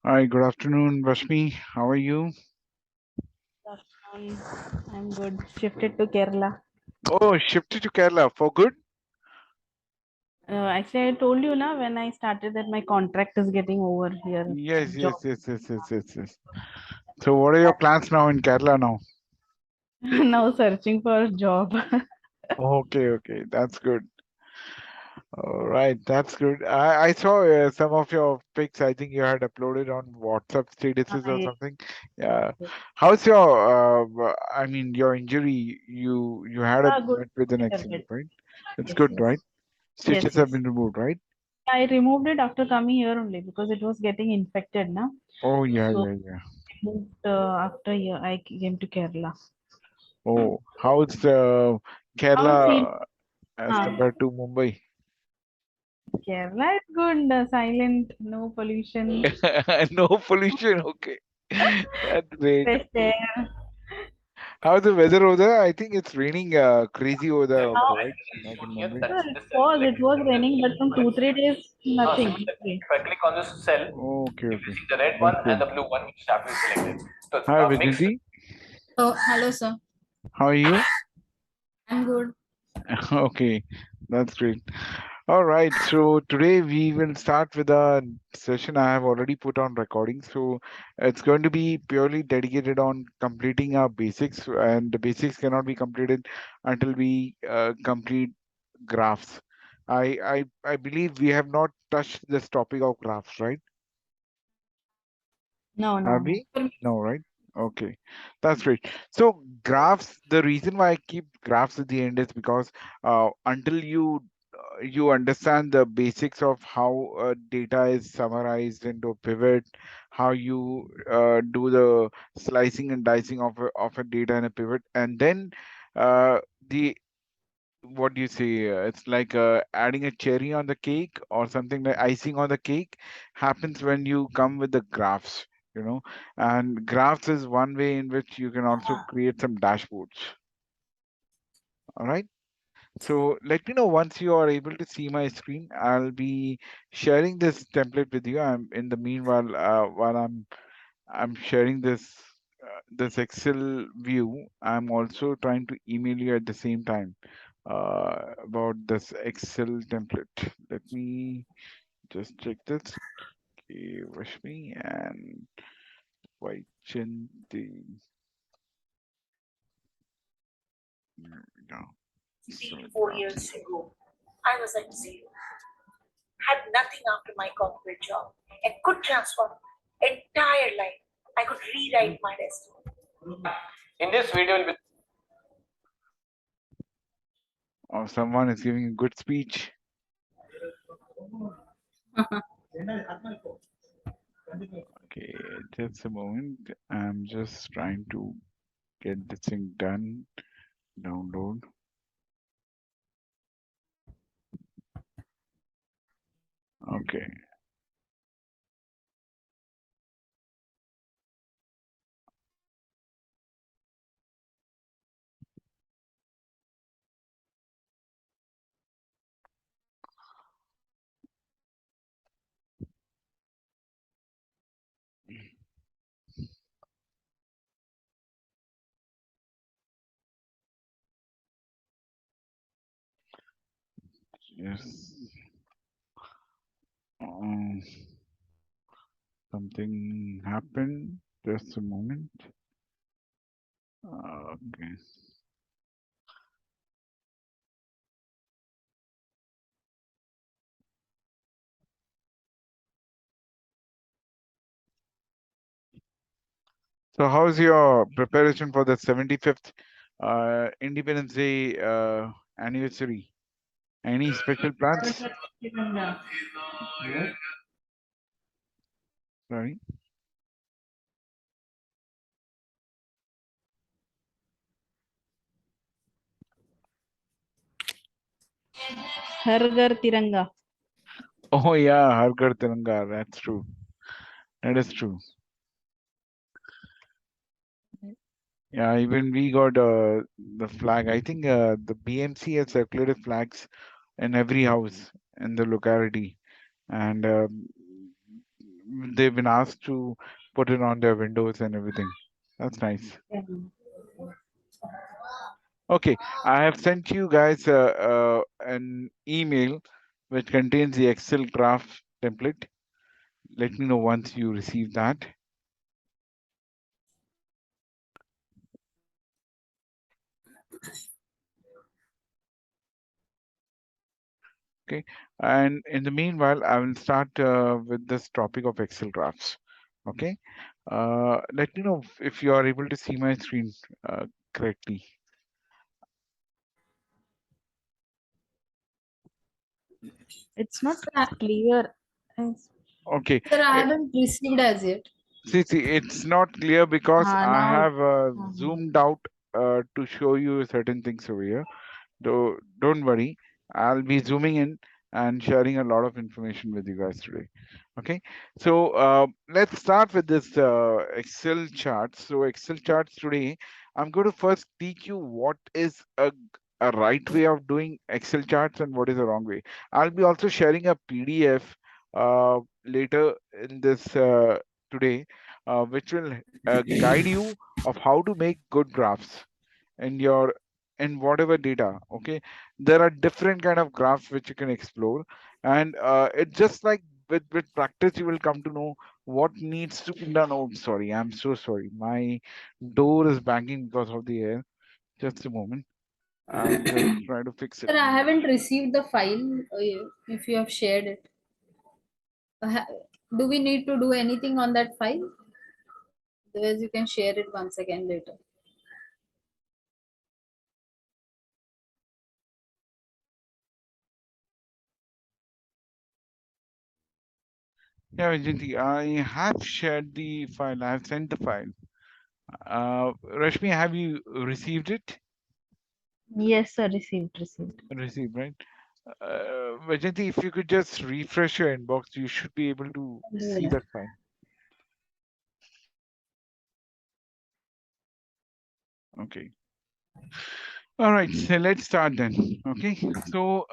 Hi, good afternoon, Rashmi. How are you? Afternoon. I'm good. Shifted to Kerala. Oh, shifted to Kerala for good? Actually, I told you na when I started that my contract is getting over here. Yes, Job. yes, yes, yes, yes, yes, yes. So, what are your plans now in Kerala now? Now searching for a job. Okay, okay, that's good. All right, that's good. I saw some of your pics. I think you had uploaded on WhatsApp statuses or Yes, something. Yeah. yes. How's your? I mean, your injury. You had a Good. met with an Better, accident, better. right? It's Yes, good, yes. right? Yes, Stitches have yes. been removed, right? I removed it after coming here only because it was getting infected na. Oh, yeah, So yeah, yeah. moved after here I came to Kerala. Oh, how's How it feels? Kerala as Ah, compared to Mumbai? Kerala is good. Silent, no pollution, No pollution. Okay, that's great. fresh air. How's the weather over there? I think it's raining crazy over there also, Now right? Like in Mumbai. It was raining, but from 2 3 days, nothing. Okay. Okay, okay. That's good. Hi, Vajanti. Oh, hello, sir. How are you? I'm good. Okay, that's great. All right, so today we will start with a session I have already put on recording. So it's going to be purely dedicated on completing our basics, and the basics cannot be completed until we complete graphs. I believe we have not touched this topic of graphs, right? No, no, Have no. we? No, right? Okay, that's great. So graphs, the reason why I keep graphs at the end is because until you understand the basics of how data is summarized into pivot, how you do the slicing and dicing of a data in a pivot, and then the what do you say? It's like adding a cherry on the cake or something like icing on the cake happens when you come with the graphs, you know. And graphs is one way in which you can also create some dashboards. All right. So let me know once you are able to see my screen. I'll be sharing this template with you. I'm in the meanwhile while I'm sharing this Excel view. I'm also trying to email you at the same time about this Excel template. Let me just check this. Okay, Rashmi and Vaichanti. No, Three to so four graphs. years ago, I was at zero, had nothing after my corporate job, and could transform entire life. I could rewrite my destiny. In this video, we'll be Or someone is giving a good speech. Okay, just a moment. I'm just trying to get this thing done. Download. Okay. Yes. Um, something happened. Just a moment. Okay. So, how's your preparation for the 75th Independence Day anniversary? Any special plans? Sorry. Har Ghar Tiranga. Oh yeah, Har Ghar Tiranga. That's true. That is true. Yeah, even we got the flag. I think the BMC has circulated flags in every house in the locality, and they've been asked to put it on their windows and everything. That's nice. Yeah. Okay, I have sent you guys an email which contains the Excel graph template. Let me know once you receive that. Okay, and in the meanwhile, I will start with this topic of Excel graphs. Okay, let me know if you are able to see my screen correctly. It's not Sir, clear. It's- Okay, sir, I eh, haven't received as yet. see, it's not clear because I Now, have um, zoomed out to show you certain things over here. Don't worry, I'll be zooming in and sharing a lot of information with you guys today. Okay, so let's start with this Excel charts. So Excel charts today, I'm going to first teach you what is a right way of doing Excel charts and what is a wrong way. I'll be also sharing a PDF later in this today, which will guide you of how to make good graphs in your in whatever data. Okay, there are different kind of graphs which you can explore, and it's just like with practice you will come to know what needs to be done. Oh, sorry, I'm so sorry, my door is banging because of the air. Just a moment, I'll just try to fix it. Sir, I haven't received the file if you have shared it. Do we need to do anything on that file? Otherwise, you can share it once again later. Yeah, Vijay, I have shared the file. I have sent the file. Rashmi, have you received it? yes, sir. Received. Received, right? Vajanti, if you could just refresh your inbox, you should be able to see Yeah. that file. Okay. All right. So let's start then. Okay. So,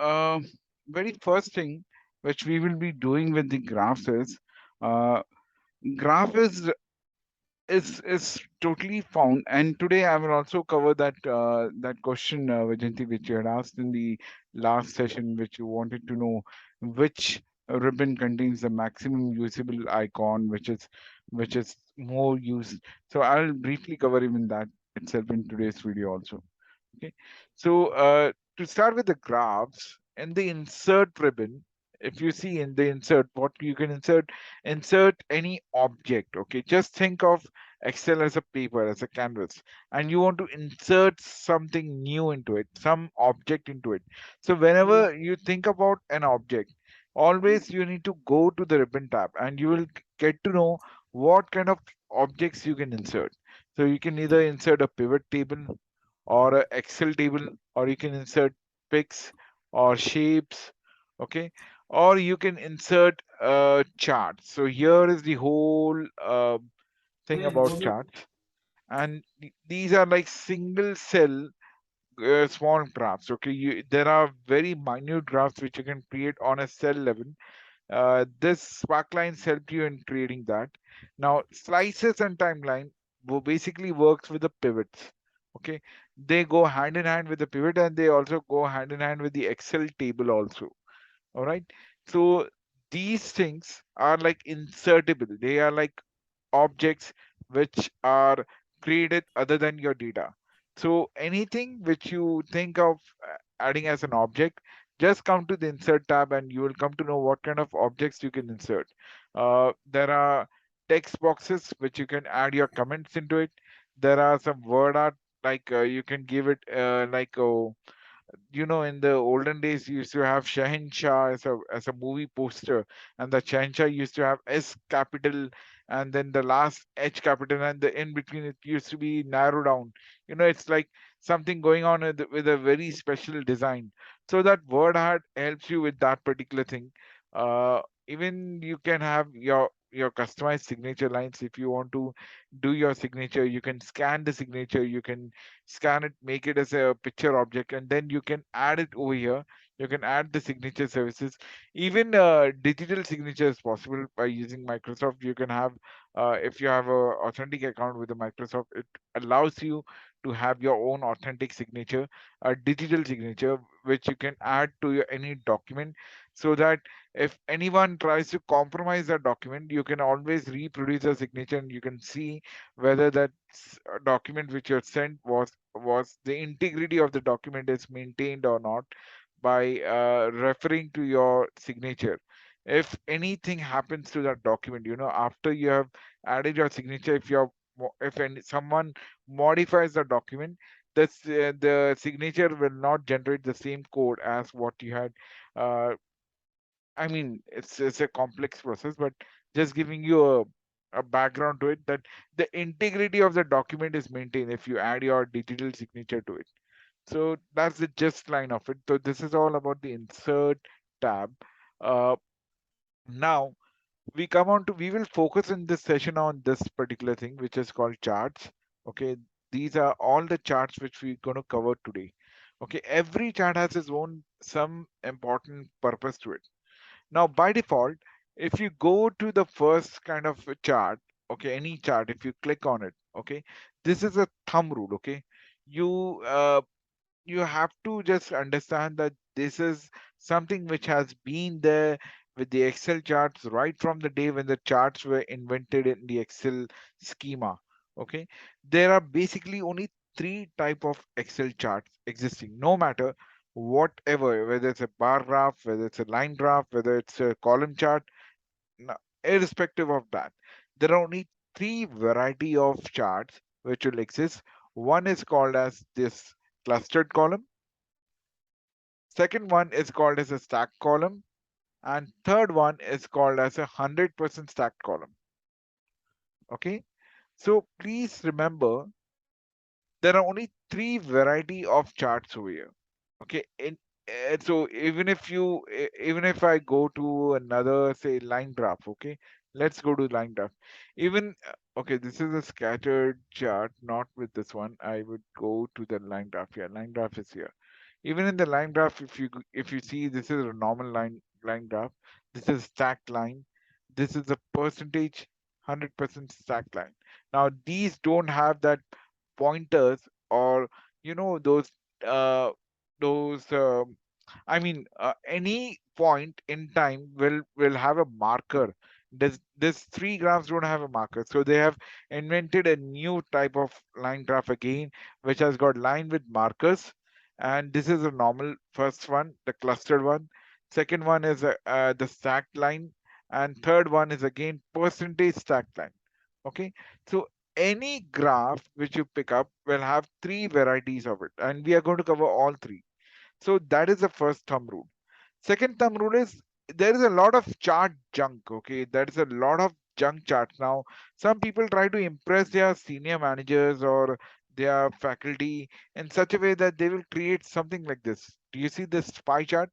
very first thing which we will be doing with the graphs is, uh, graph is totally found, and today I will also cover that question, Vajanti, which you had asked in the last session, which you wanted to know which ribbon contains the maximum usable icon, which is more used. So I'll briefly cover even that itself in today's video also. Okay, so to start with the graphs and the insert ribbon, if you see in the insert, what you can insert any object. Okay, just think of Excel as a paper, as a canvas, and you want to insert something new into it, some object into it. So whenever you think about an object, always you need to go to the ribbon tab, and you will get to know what kind of objects you can insert. So you can either insert a pivot table or a Excel table, or you can insert pics or shapes, okay, or you can insert a chart. So here is the whole thing about charts, and these are like single cell small graphs. Okay, there are very minute graphs which you can create on a cell level. This Sparklines helped you in creating that. Now, slices and timeline basically works with the pivots. Okay, they go hand in hand with the pivot, and they also go hand in hand with the Excel table also. All right. So these things are like insertable. They are like objects which are created other than your data. So anything which you think of adding as an object, just come to the insert tab and you will come to know what kind of objects you can insert. There are text boxes which you can add your comments into it. There are some word art, like you can give it like a, in the olden days, you used to have Shahinshah as a movie poster, and the Shahinshah used to have S capital, and then the last H capital, and the in between it used to be narrowed down. It's like something going on with a very special design. So that word art helps you with that particular thing. Even you can have your customized signature lines. If you want to do your signature, you can scan the signature, you can scan it, make it as a picture object, and then you can add it over here. You can add the signature services. Even digital signature is possible by using Microsoft. You can have, if you have a authentic account with the Microsoft, it allows you to have your own authentic signature, a digital signature, which you can add to your any document, so that if anyone tries to compromise that document, you can always reproduce a signature and you can see whether that document which you sent was the integrity of the document is maintained or not by referring to your signature. If anything happens to that document, after you have added your signature, if someone modifies the document, the signature will not generate the same code as what you had. uh, I mean, it's a complex process, but just giving you a background to it, that the integrity of the document is maintained if you add your digital signature to it. So that's the just line of it. So this is all about the insert tab. Uh, Now we will focus in this session on this particular thing, which is called charts. Okay, these are all the charts which we're going to cover today. Okay, every chart has its own some important purpose to it. Now, by default, if you go to the first kind of a chart, okay, any chart, if you click on it, okay, this is a thumb rule, okay. You you have to just understand that this is something which has been there with the Excel charts right from the day when the charts were invented in the Excel schema. Okay, there are basically only three type of Excel charts existing, no matter whatever, whether it's a bar graph, whether it's a line graph, whether it's a column chart. Irrespective of that, there are only three variety of charts which will exist. One is called as this clustered column. Second one is called as a stacked column, and third one is called as a 100% stacked column. Okay, so please remember there are only three variety of charts over here. Okay, so even if I go to another, say, line graph, okay, let's go to line graph. Even okay, this is a scattered chart, not with this one. I would go to the line graph here. Line graph is here. Even in the line graph, if you see, this is a normal line graph. This is stacked line. This is a percentage 100% stacked line. Now these don't have that pointers, or those uh I mean, any point in time will have a marker. This three graphs don't have a marker, so they have invented a new type of line graph again, which has got line with markers. And this is a normal first one, the clustered one. Second one is the stacked line, and third one is again percentage stacked line. Okay, so any graph which you pick up will have three varieties of it, and we are going to cover all three. So that is the first thumb rule. Second thumb rule is there is a lot of chart junk. Okay, there is a lot of junk charts now. Some people try to impress their senior managers or their faculty in such a way that they will create something like this. Do you see this pie chart?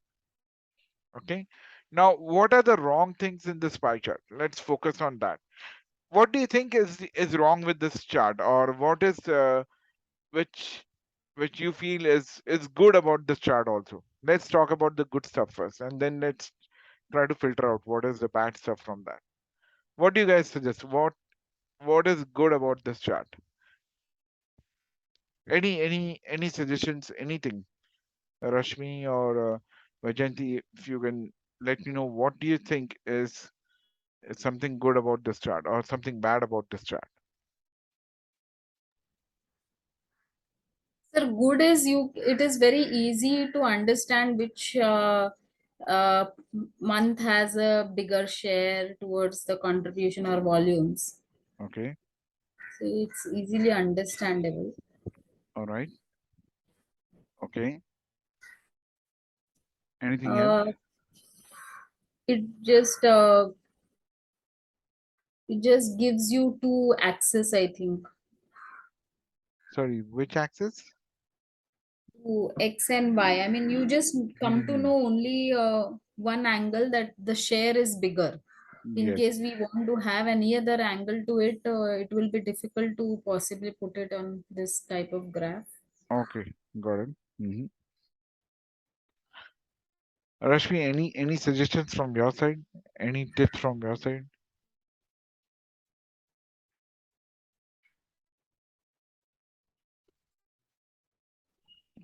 Okay. Now, what are the wrong things in this pie chart? Let's focus on that. What do you think is wrong with this chart, or what is which which you feel is good about this chart also? Let's talk about the good stuff first, and then let's try to filter out what is the bad stuff from that. What do you guys suggest? What is good about this chart? Any suggestions? Anything, Rashmi or Vajanti? If you can let me know, what do you think is something good about this chart, or something bad about this chart? Sir, good is it is very easy to understand which uh, month has a bigger share towards the contribution or volumes. Okay, So it's easily understandable. all right. Okay. Anything else? Uh, it just gives you two axes, I think, Sorry, which axis? to X and Y. I mean, you just come to Mhm. know only one angle that the share is bigger. In Yes. case we want to have any other angle to it, it will be difficult to possibly put it on this type of graph. Okay, got it. Mhm. Rashmi, any suggestions from your side? Any tips from your side?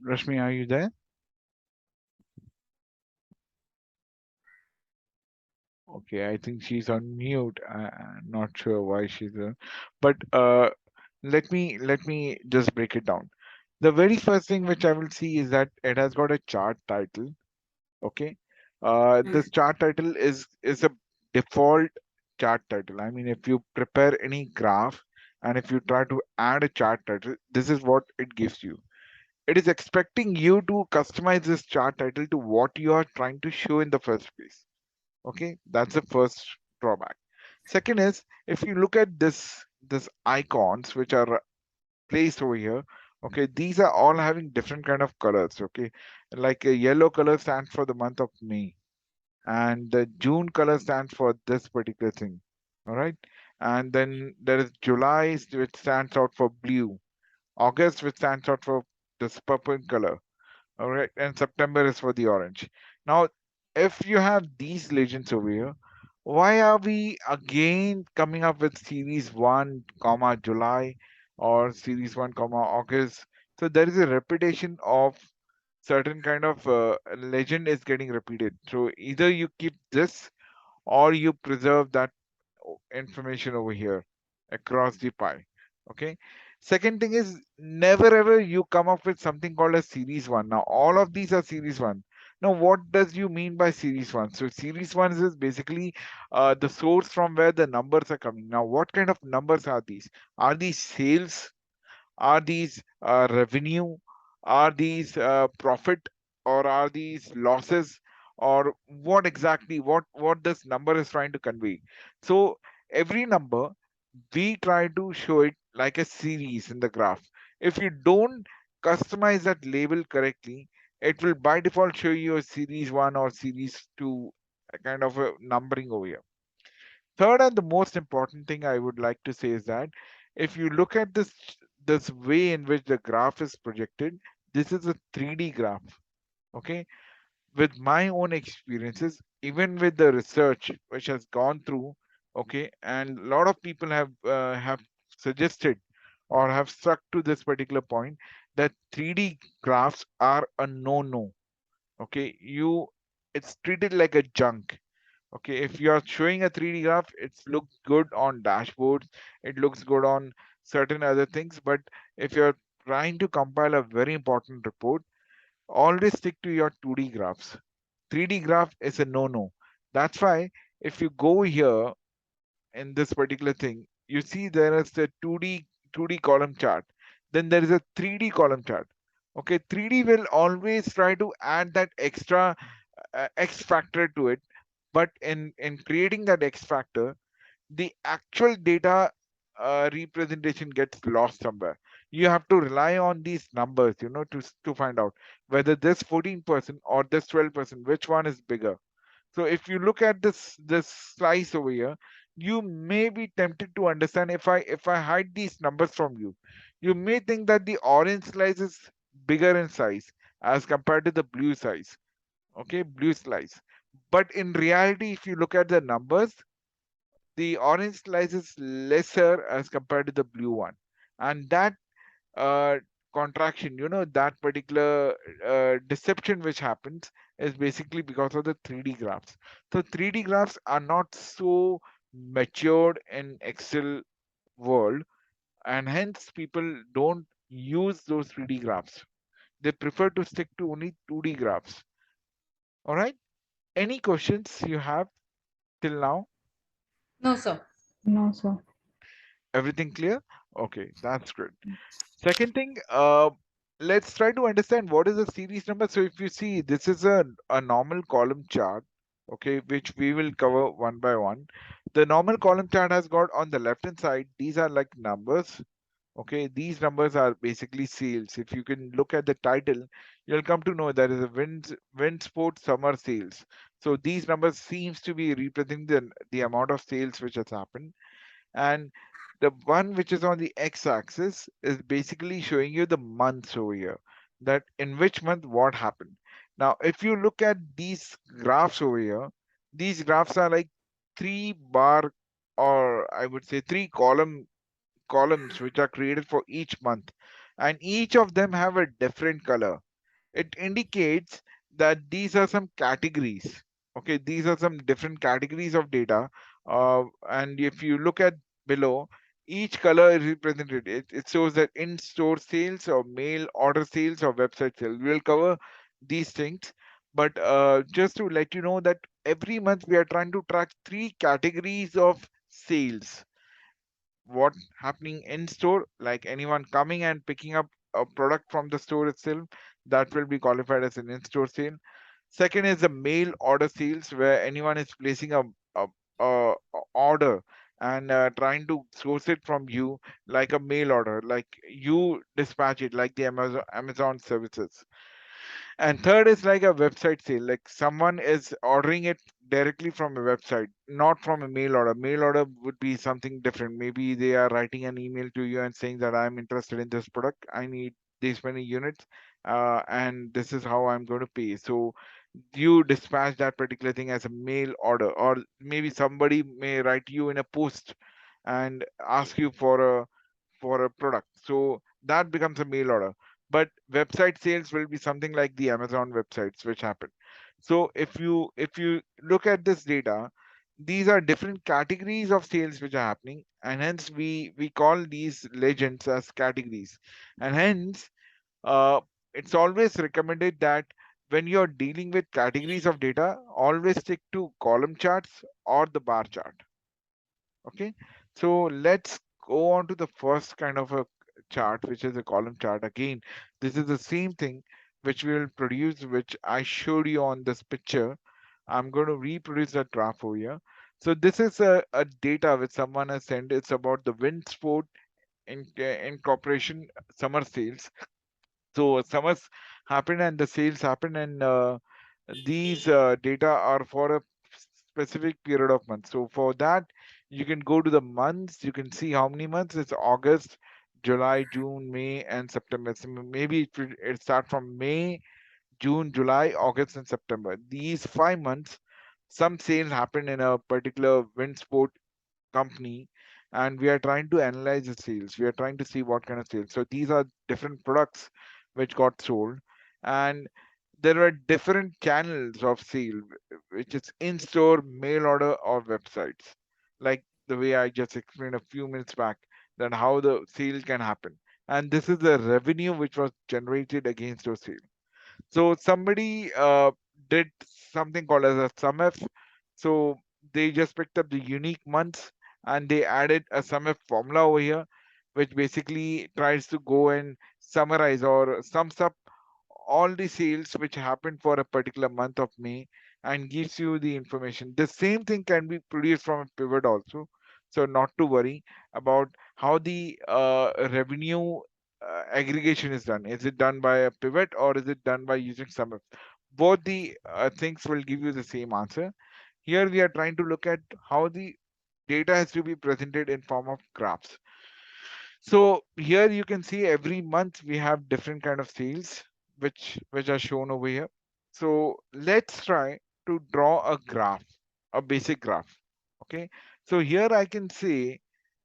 Rashmi, are you there? Okay, I think she's on mute. I'm not sure why she's there. But let me just break it down. The very first thing which I will see is that it has got a chart title. Okay. This chart title is a default chart title. I mean, if you prepare any graph and if you try to add a chart title, this is what it gives you. It is expecting you to customize this chart title to what you are trying to show in the first place. Okay, that's the first drawback. Second is, if you look at this icons which are placed over here, okay, these are all having different kind of colors. Okay, like a yellow color stands for the month of May, and the June color stands for this particular thing. All right, and then there is July, which stands out for blue, August, which stands out for this purple color. All right, and September is for the orange. Now, if you have these legends over here, why are we again coming up with series 1 comma July or series 1 comma August? So there is a repetition of certain kind of legend is getting repeated. So either you keep this or you preserve that information over here across the pie. Okay. Second thing is, never ever you come up with something called a series one. Now all of these are series one. Now what does you mean by series one? So series one is basically the source from where the numbers are coming. Now what kind of numbers are these? Are these sales? Are these revenue? Are these profit? Or are these losses? Or what exactly? What this number is trying to convey? So every number we try to show it like a series in the graph. If you don't customize that label correctly, it will by default show you a series one or series two kind of a numbering over here. Third and the most important thing I would like to say is that if you look at this way in which the graph is projected, this is a 3D graph. Okay, with my own experiences, even with the research which has gone through, okay, and a lot of people have suggested or have stuck to this particular point that 3D graphs are a no-no. Okay, it's treated like a junk. Okay, if you are showing a 3D graph, it looks good on dashboards, it looks good on certain other things, but if you're trying to compile a very important report, always stick to your 2D graphs. 3D graph is a no-no. That's why if you go here in this particular thing, you see there is the 2D column chart. Then there is a 3D column chart. Okay, 3D will always try to add that extra X factor to it. But in creating that X factor, the actual data representation gets lost somewhere. You have to rely on these numbers, to find out whether this 14% or this 12%, which one is bigger. So if you look at this slice over here, you may be tempted to understand if I hide these numbers from you, you may think that the orange slice is bigger in size as compared to the blue size. Okay, blue slice. But in reality, if you look at the numbers, the orange slice is lesser as compared to the blue one, and that uh, contraction, that particular deception which happens is basically because of the 3D graphs. So 3D graphs are not so matured in Excel world, and hence people don't use those 3D graphs. They prefer to stick to only 2D graphs. All right, any questions you have till now? No, sir. No, sir. Everything clear? Okay, that's good. Second thing, let's try to understand what is the series number. So if you see, this is a normal column chart, okay, which we will cover one by one. The normal column chart has got on the left hand side, these are like numbers. Okay, these numbers are basically sales. If you can look at the title, you'll come to know there is a wind sport summer sales. So these numbers seems to be representing the amount of sales which has happened. And the one which is on the x-axis is basically showing you the months over here, that in which month what happened. Now, if you look at these graphs over here, these graphs are like three bar, or I would say three columns which are created for each month, and each of them have a different color. It indicates that these are some categories. Okay, these are some different categories of data. And if you look at below, each color is represented. It shows that in-store sales or mail order sales or website sales. We'll cover these things, but just to let you know that every month we are trying to track three categories of sales. What happening in store, like anyone coming and picking up a product from the store itself, that will be qualified as an in-store sale. Second is the mail order sales, where anyone is placing a order and trying to source it from you, like a mail order, like you dispatch it, like the Amazon services. And third is like a website sale, like someone is ordering it directly from a website, not from a mail order. Mail order would be something different. Maybe they are writing an email to you and saying that I'm interested in this product. I need this many units, and this is how I'm going to pay. So you dispatch that particular thing as a mail order, or maybe somebody may write you in a post and ask you for a product. So that becomes a mail order. But website sales will be something like the Amazon websites which happen. So if you look at this data, these are different categories of sales which are happening, and hence we call these legends as categories. And hence uh, it's always recommended that when you're dealing with categories of data, always stick to column charts or the bar chart. Okay, so let's go on to the first kind of a chart, which is a column chart. Again, this is the same thing which we will produce, which I showed you on this picture. I'm going to reproduce that graph over here. So this is a data which someone has sent. It's about the wind sport incorporation summer sales. So summers happen and the sales happen, and these data are for a specific period of months. So for that, you can go to the months. You can see how many months. It's August, July, June, May, and September. So maybe it start from May, June, July, August, and September. These 5 months, some sales happen in a particular wind sport company, and we are trying to analyze the sales. We are trying to see what kind of sales. So these are different products which got sold, and there are different channels of sale, which is in-store, mail order, or websites. Like the way I just explained a few minutes back, that how the sale can happen. And this is the revenue which was generated against those sales. So somebody did something called as a SumF. So they just picked up the unique months and they added a SumF formula over here, which basically tries to go and summarize or sums up all the sales which happened for a particular month of May and gives you the information. The same thing can be produced from a pivot also. So not to worry about how the revenue aggregation is done. Is it done by a pivot or is it done by using SumIF? Both the things will give you the same answer. Here we are trying to look at how the data has to be presented in form of graphs. So here you can see every month we have different kind of sales which are shown over here. So let's try to draw a graph, a basic graph. Okay. So here I can say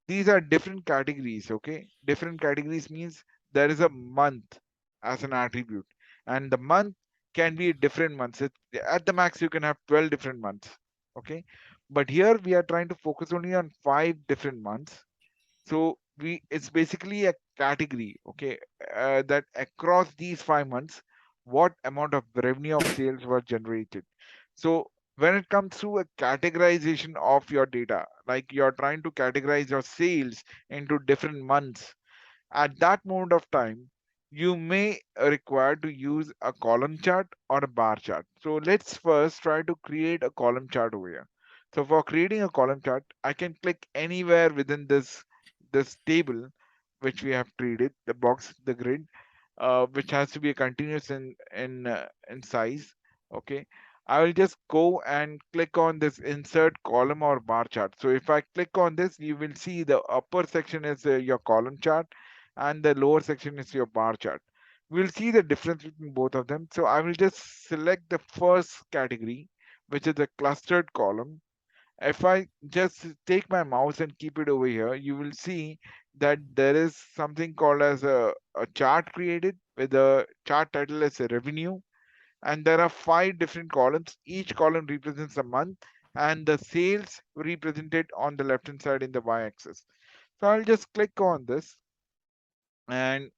these are different categories. Okay. Different categories means there is a month as an attribute, and the month can be different months. At the max, you can have 12 different months. Okay. But here we are trying to focus only on 5 different months. So we it's basically a category, okay, that across these 5 months, what amount of revenue of sales were generated. So when it comes to a categorization of your data, like you're trying to categorize your sales into different months, at that moment of time, you may require to use a column chart or a bar chart. So let's first try to create a column chart over here. So for creating a column chart, I can click anywhere within this table, which we have created, the box, the grid, which has to be a continuous in size. Okay, I will just go and click on this insert column or bar chart. So if I click on this, you will see the upper section is your column chart and the lower section is your bar chart. We'll see the difference between both of them. So I will just select the first category, which is the clustered column. If I just take my mouse and keep it over here, you will see that there is something called as a chart created with the chart title as a revenue. And there are 5 different columns. Each column represents a month and the sales represented on the left hand side in the y-axis. So I'll just click on this, and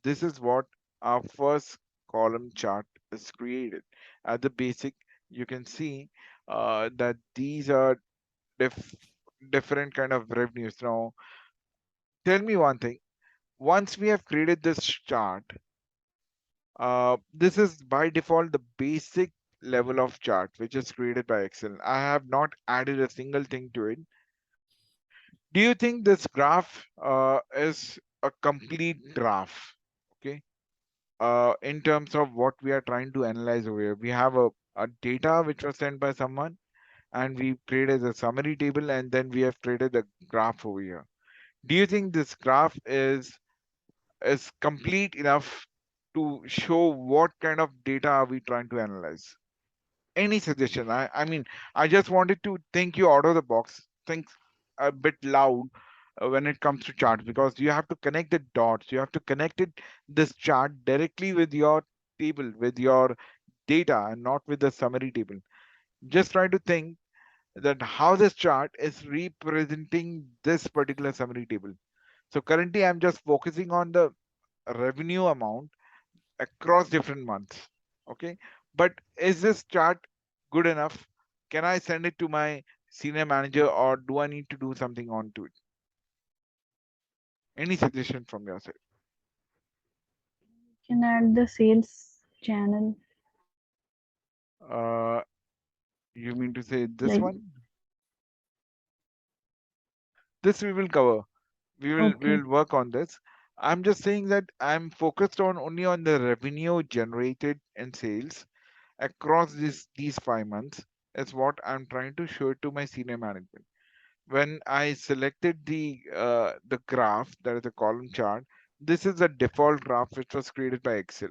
this is what our first column chart is created. At the basic, you can see that these are dif- different kind of revenues. Now, tell me one thing. Once we have created this chart, this is by default the basic level of chart which is created by Excel. I have not added a single thing to it. Do you think this graph is a complete graph? Okay. In terms of what we are trying to analyze over here, we have a data which was sent by someone, and we created a summary table, and then we have created a graph over here. Do you think this graph is complete enough to show what kind of data are we trying to analyze? Any suggestion? I mean, I just wanted to think you out of the box, think a bit loud when it comes to charts, because you have to connect the dots. You have to connect it this chart directly with your table, with your data, and not with the summary table. Just try to think that how this chart is representing this particular summary table. So currently I'm just focusing on the revenue amount across different months. Okay. But is this chart good enough? Can I send it to my senior manager, or do I need to do something onto it? Any suggestion from your side? Can add the sales channel. Uh, you mean to say this Like, one? This we will cover. We okay. will work on this. I'm just saying that I'm focused on only on the revenue generated in sales across these 5 months. Is what I'm trying to show to my senior management. When I selected the graph, that is a column chart, this is a default graph which was created by Excel.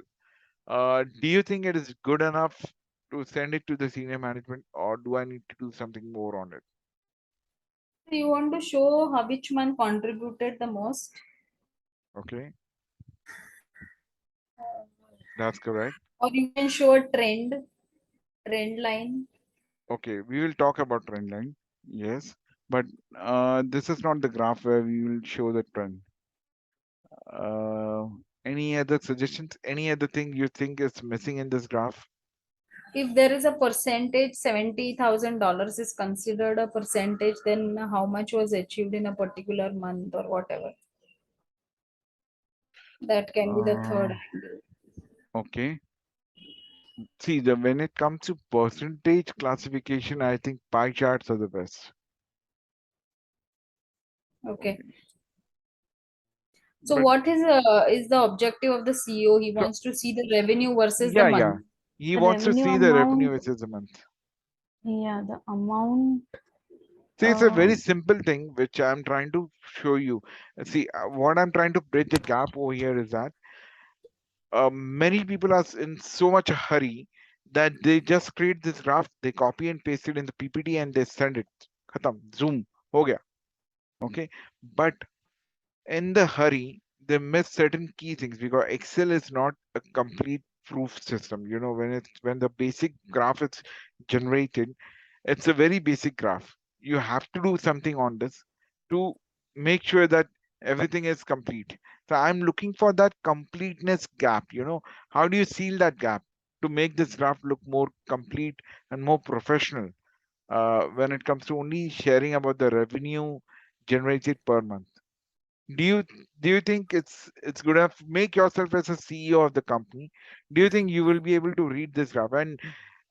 Do you think it is good enough to send it to the senior management, or do I need to do something more on it? So you want to show how which month contributed the most? Okay, that's correct. Or you can show a trend line. Okay, we will talk about trend line. Yes, but this is not the graph where we will show the trend. Uh, any other suggestions? Any other thing you think is missing in this graph? If there is a percentage, $70,000 is considered a percentage, then how much was achieved in a particular month or whatever. That can be the third Uh, angle. okay. See, when it comes to percentage classification, I think pie charts are the best. Okay. Okay. So But what is the objective of the CEO? He so wants to see the revenue versus the yeah, yeah. month. He wants to Revenue see the revenue amount. versus the month. Yeah, the amount. See, it's a very Um, simple thing which I'm trying to show you. See, what I'm trying to bridge the gap over here is that many people are in so much a hurry that they just create this graph, they copy and paste it in the PPT, and they send it. Khatam, zoom, ho gaya. Okay, but in the hurry, they miss certain key things because Excel is not a complete proof system. You know, when the basic graph is generated, it's a very basic graph. You have to do something on this to make sure that everything is complete. So I'm looking for that completeness gap. You know, how do you seal that gap to make this graph look more complete and more professional when it comes to only sharing about the revenue generated per month? do you do you think it's good enough? Make yourself as a CEO of the company. Do you think you will be able to read this graph, and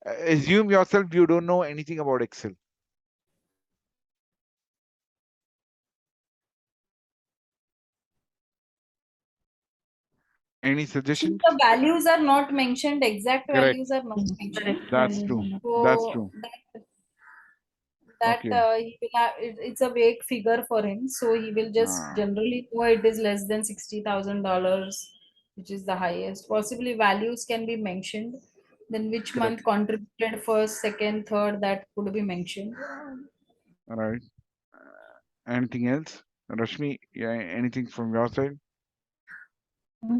assume yourself you don't know anything about Excel? Any Since suggestions? the values are not mentioned, exact Correct. values are not mentioned. correct That's values are true. not. That's So true. that Okay. he will have, it's a vague figure for him. So he will just uh, generally know it is less than $60,000. which is the highest. Possibly values can be mentioned. Then which Correct. month contributed first, second, third, that could be mentioned. All right. Anything else? Rashmi, yeah, anything from your side?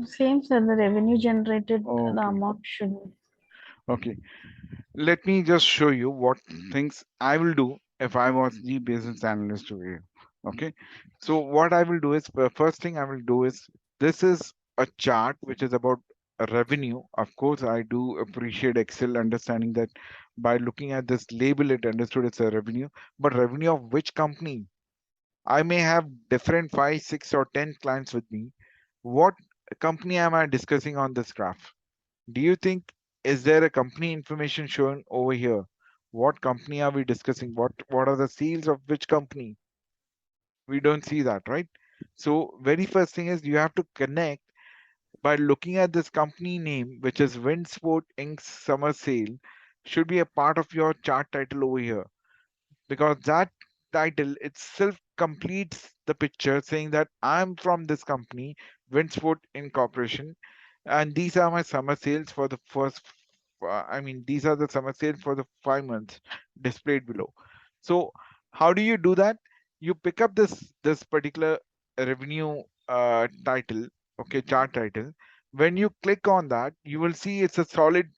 Same, sir. The revenue generated, the Okay. amount should. Okay. Let me just show you what things I will do if I was the business analyst over here. Okay. So what I will do is first thing I will do is this is a chart which is about a revenue. Of course, I do appreciate Excel understanding that by looking at this label, it understood it's a revenue, but revenue of which company? I may have different 5, 6, or 10 clients with me. What company am I discussing on this graph? Do you think is there a company information shown over here? What company are we discussing? What are the sales of which company? We don't see that, right? So very first thing is you have to connect by looking at this company name, which is Windsport Inc. Summer Sale, should be a part of your chart title over here because that title itself completes the picture saying that I'm from this company, Windsport Incorporation, and these are my summer sales for the these are the summer sales for the 5 months displayed below. So how do you do that? You pick up this particular revenue title, okay, chart title. When you click on that, you will see it's a solid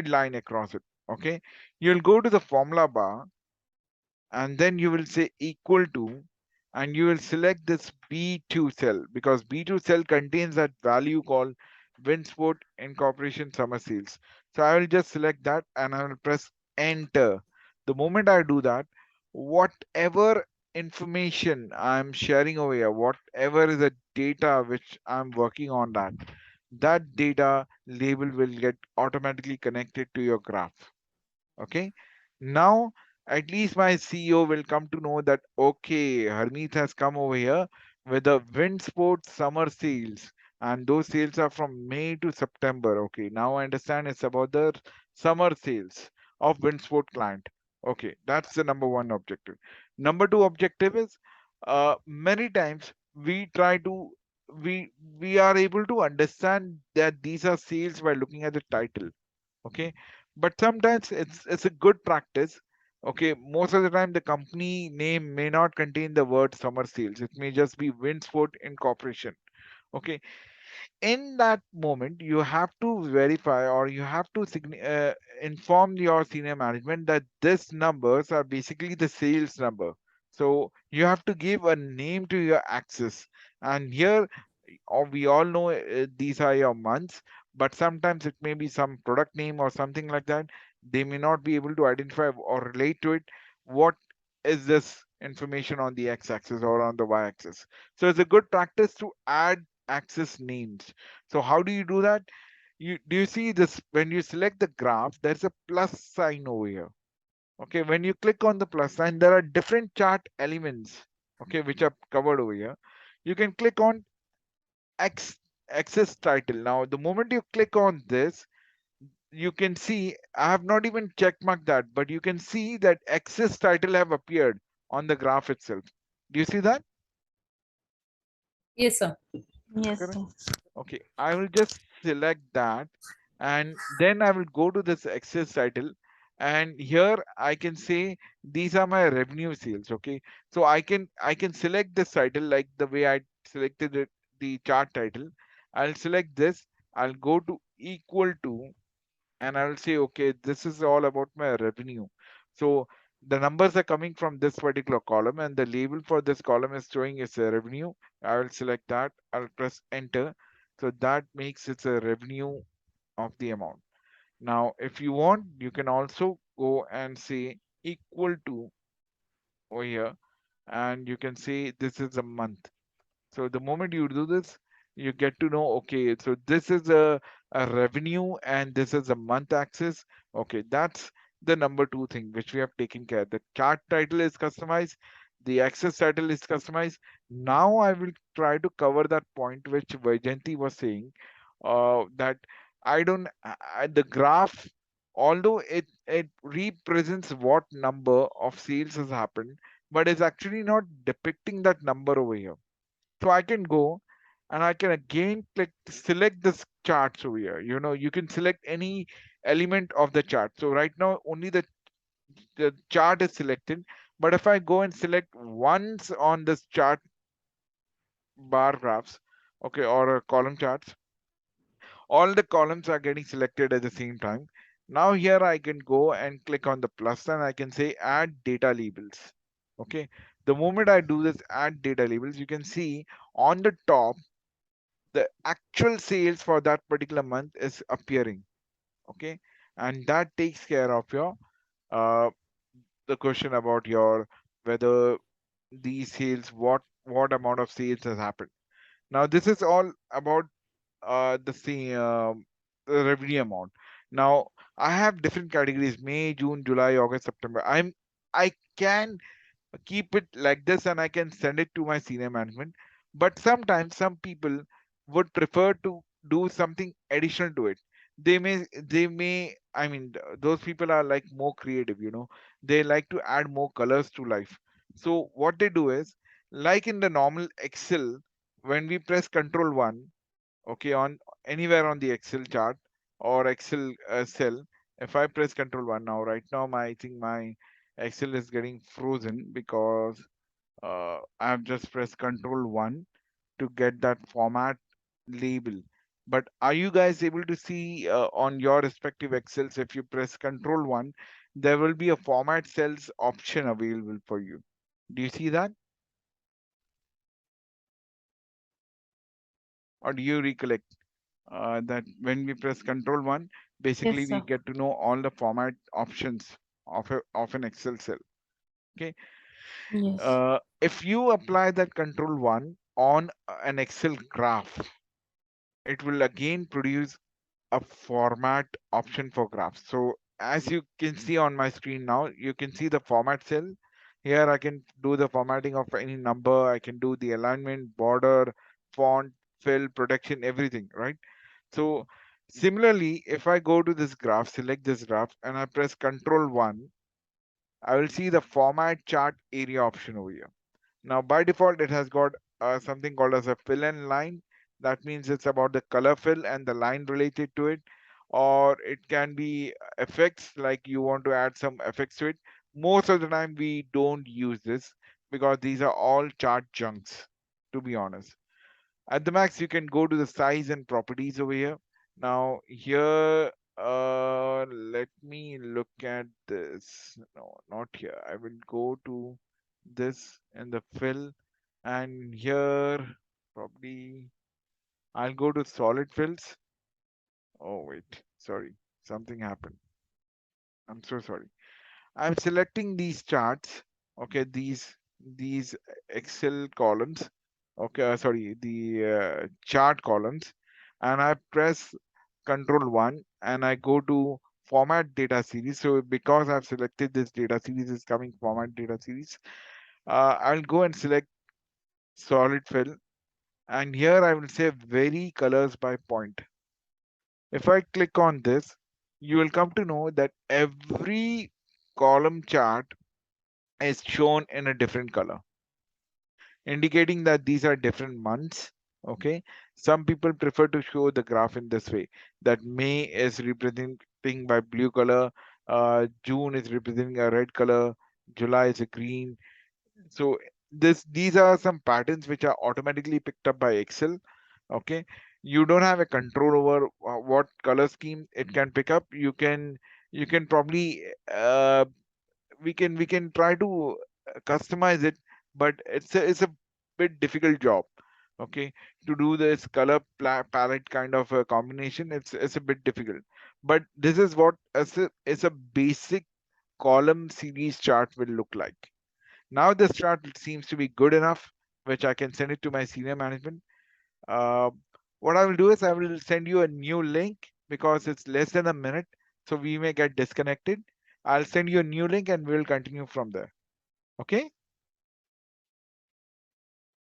line across it. Okay, you'll go to the formula bar and then you will say equal to and you will select this B2 cell because B2 cell contains that value called Winsport Incorporation Summer Sales. So I will just select that and I will press enter. The moment I do that, whatever information I'm sharing over here, whatever is the data which I'm working on that data label will get automatically connected to your graph. Okay. Now, at least my CEO will come to know that, okay, Harmeet has come over here with the wind sports summer sales. And those sales are from May to September. Okay. Now I understand it's about the summer sales of wind sport client. Okay. That's the number one objective. Number two objective is many times we try to we are able to understand that these are sales by looking at the title, okay, but sometimes it's a good practice. Okay, most of the time the company name may not contain the word summer sales, it may just be Windsport Incorporation. Okay, in that moment you have to verify or you have to inform your senior management that this numbers are basically the sales number. So you have to give a name to your axis, and here we all know these are your months, but sometimes it may be some product name or something like that. They may not be able to identify or relate to it. What is this information on the x-axis or on the y-axis? So it's a good practice to add axis names. So how do you do that? You do you see this when you select the graph, there's a plus sign over here. Okay, when you click on the plus sign, there are different chart elements, okay, which are covered over here. You can click on X access title. Now, the moment you click on this, you can see I have not even check marked that, but you can see that access title have appeared on the graph itself. Do you see that? Yes, sir. Yes, Correct. sir. Okay, I will just select that and then I will go to this access title, and here I can say these are my revenue sales. Okay, so I can select this title like the way I selected it, the chart title. I'll select this, I'll go to equal to, and I'll say, okay, this is all about my revenue. So the numbers are coming from this particular column, and the label for this column is showing it's a revenue. I will select that. I'll press enter. So that makes it a revenue of the amount. Now, if you want, you can also go and say equal to over here, and you can say this is a month. So the moment you do this, you get to know, okay, so this is a revenue and this is a month axis. Okay, that's the number two thing which we have taken care. The chart title is customized, the access title is customized. Now I will try to cover that point which Vaijanti was saying, that I don't, the graph, although it represents what number of sales has happened, but it's actually not depicting that number over here. So I can go. and I can again click select this charts over here. You can select any element of the chart. So right now only the chart is selected, but if I go and select once on this chart bar graphs, okay, or column charts, all the columns are getting selected at the same time. Now here I can go and click on the plus and I can say add data labels. Okay, the moment I do this add data labels, you can see on the top the actual sales for that particular month is appearing. Okay, and that takes care of your uh, the question about your whether these sales, what amount of sales has happened. Now this is all about the same the revenue amount. Now I have different categories: May, June, July, August, September. I can keep it like this and I can send it to my senior management. But sometimes some people would prefer to do something additional to it. They may, I mean, those people are like more creative. They like to add more colors to life. So what they do is, like in the normal Excel, when we press Control 1, okay, on anywhere on the Excel chart or Excel cell, if I press Control 1 now, right now I think my Excel is getting frozen because I've just pressed Control 1 to get that format label. But are you guys able to see on your respective Excels, if you press Control 1, there will be a format cells option available for you. Do you see that? Or do you recollect that when we press Control 1, basically Yes, we sir. get to know all the format options of an Excel cell. Okay. Yes. If you apply that Control 1 on an Excel graph, it will again produce a format option for graphs. So as you can see on my screen now, you can see the format cell. Here I can do the formatting of any number. I can do the alignment, border, font, fill, protection, everything, right? So similarly, if I go to this graph, select this graph, and I press Control 1, I will see the format chart area option over here. Now, by default, it has got something called as a fill and line. That means it's about the color fill and the line related to it. Or it can be effects, like you want to add some effects to it. Most of the time, we don't use this because these are all chart chunks, to be honest. At the max, you can go to the size and properties over here. Now, here, let me look at this. No, not here. I will go to this and the fill, and here probably I'll go to solid fills. Oh wait, sorry, something happened. I'm so sorry. I'm selecting these charts. Okay, these Excel columns. Okay, sorry, the chart columns, and I press Control 1 and I go to Format Data Series. So because I've selected this data series is coming Format Data Series, I'll go and select Solid Fill, and here I will say Vary Colors by Point. If I click on this, you will come to know that every column chart is shown in a different color, indicating that these are different months. Okay, some people prefer to show the graph in this way, that May is representing by blue color, June is representing a red color, July is a green. So these are some patterns which are automatically picked up by Excel. Okay, you don't have a control over what color scheme it can pick up. You can probably we can try to customize it, but it's a bit difficult job. Okay, to do this color palette kind of a combination, it's a bit difficult. But this is what is a basic column series chart will look like. Now this chart seems to be good enough, which I can send it to my senior management. uh, what I will do is I will send you a new link because it's less than a minute, so we may get disconnected. I'll send you a new link and we'll continue from there. Okay?